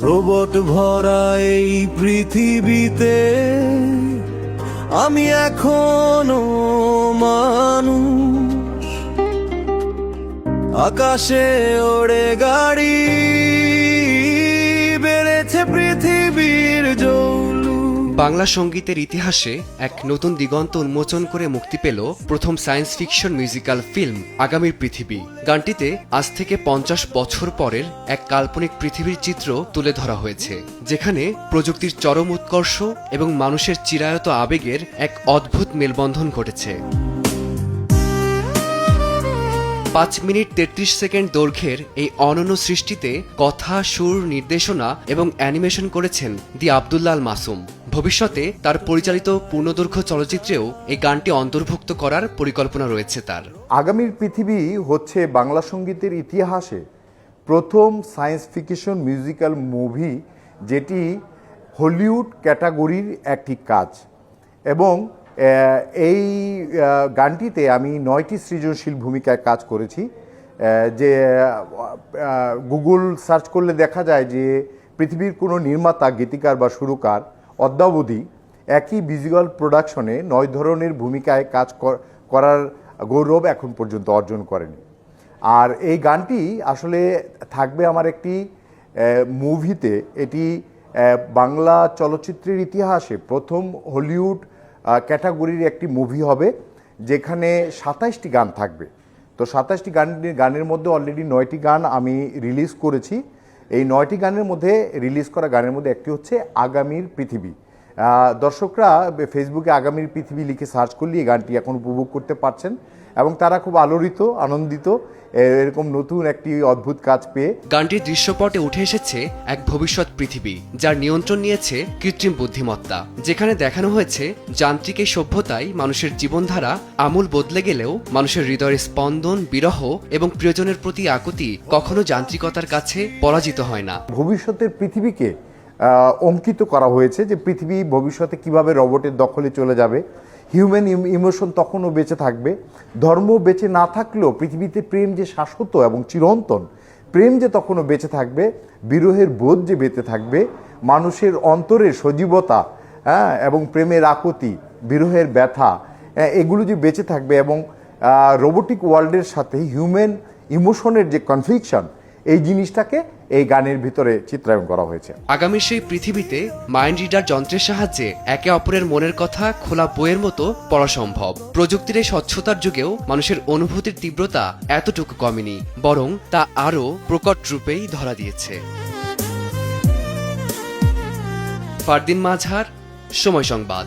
Robot ভরা এই পৃথিবীতে আমি এখনো মানুষ, আকাশে ওড়ে গাড়ি, বেড়েছে পৃথিবীর জৌলুস। বাংলা সঙ্গীতের ইতিহাসে এক নতুন দিগন্ত উন্মোচন করে মুক্তি পেল প্রথম সায়েন্স ফিকশন মিউজিক্যাল ফিল্ম আগামীর পৃথিবী। গানটিতে আজ থেকে 50 বছর পরের এক কাল্পনিক পৃথিবীর চিত্র তুলে ধরা হয়েছে, যেখানে প্রযুক্তির চরম উৎকর্ষ এবং মানুষের চিরায়ত আবেগের এক অদ্ভুত মেলবন্ধন ঘটেছে। 5 মিনিট 33 সেকেন্ড দৈর্ঘ্যের এই অনন্য সৃষ্টিতে কথা, সুর, নির্দেশনা এবং অ্যানিমেশন করেছেন দি আব্দুল্লাহ আল মাসুম। ভবিষ্যতে তার পরিচালিত পূর্ণদৈর্ঘ্য চলচ্চিত্রেও এই গানটি অন্তর্ভুক্ত করার পরিকল্পনা রয়েছে তার। আগামীর পৃথিবী হচ্ছে বাংলা সঙ্গীতের ইতিহাসে প্রথম সায়েন্স ফিকশন মিউজিক্যাল মুভি, যেটি হলিউড ক্যাটাগরির একটি কাজ। এবং এই গানটিতে আমি 9টি সৃজনশীল ভূমিকায় কাজ করেছি। যে গুগল সার্চ করলে দেখা যায় যে পৃথিবীর কোনো নির্মাতা, গীতিকার বা সুরকার অদ্যাবধি একই ভিজুয়াল প্রোডাকশনে 9 ধরনের ভূমিকায় কাজ করার গৌরব এখন পর্যন্ত অর্জন করেনি। আর এই গানটি আসলে থাকবে আমার একটি মুভিতে। এটি বাংলা চলচ্চিত্রের ইতিহাসে প্রথম হলিউড ক্যাটাগরির একটি মুভি হবে, যেখানে 27টি গান থাকবে। তো 27টি গানের মধ্যে অলরেডি 9টি গান আমি রিলিজ করেছি। এই 9টি গানের মধ্যে রিলিজ করা গানের মধ্যে একটি হচ্ছে আগামীর পৃথিবী। দর্শকরা ফেসবুকে আগামীর পৃথিবী লিখে সার্চ করলে এই গানটি এখন উপভোগ করতে পারছেন এবং তারা খুব আনন্দিত এরকম নতুন একটি অদ্ভুত কাজ পেয়ে। গানটির দৃশ্যপটে উঠে এসেছে এক ভবিষ্যৎ পৃথিবী, যার নিয়ন্ত্রণ নিয়েছে কৃত্রিম বুদ্ধিমত্তা, যেখানে দেখানো হয়েছে যান্ত্রিক এই সভ্যতায় মানুষের জীবনধারা আমূল বদলে গেলেও মানুষের হৃদয়ের স্পন্দন, বিরহ এবং প্রিয়জনের প্রতি আকুতি কখনো যান্ত্রিকতার কাছে পরাজিত হয় না। ভবিষ্যতের পৃথিবীকে অঙ্কিত করা হয়েছে যে পৃথিবী ভবিষ্যতে কিভাবে রোবটের দখলে চলে যাবে। হিউম্যান ইমোশন তখনও বেঁচে থাকবে। ধর্ম বেঁচে না থাকলেও পৃথিবীতে প্রেম যে শাশ্বত এবং চিরন্তন, প্রেম যে তখনও বেঁচে থাকবে, বিরহের বোধ যে বেঁচে থাকবে, মানুষের অন্তরের সজীবতা, এবং প্রেমের আকুতি, বিরহের ব্যথা, এগুলো যে বেঁচে থাকবে। এবং রোবোটিক ওয়ার্ল্ডের সাথে হিউম্যান ইমোশনের যে কনফ্লিকশন, এই জিনিসটাকে এই গানের ভিতরে চিত্রায়ন করা হয়েছে। আগামীর সেই পৃথিবীতে মাইন্ড রিডার যন্ত্রের সাহায্যে একে অপরের মনের কথা খোলা বইয়ের মতো পড়া সম্ভব। প্রযুক্তির এই স্বচ্ছতার যুগেও মানুষের অনুভূতির তীব্রতা এতটুকু কমেনি, বরং তা আরও প্রকট রূপেই ধরা দিয়েছে। ফারদিন মাঝার, সময় সংবাদ।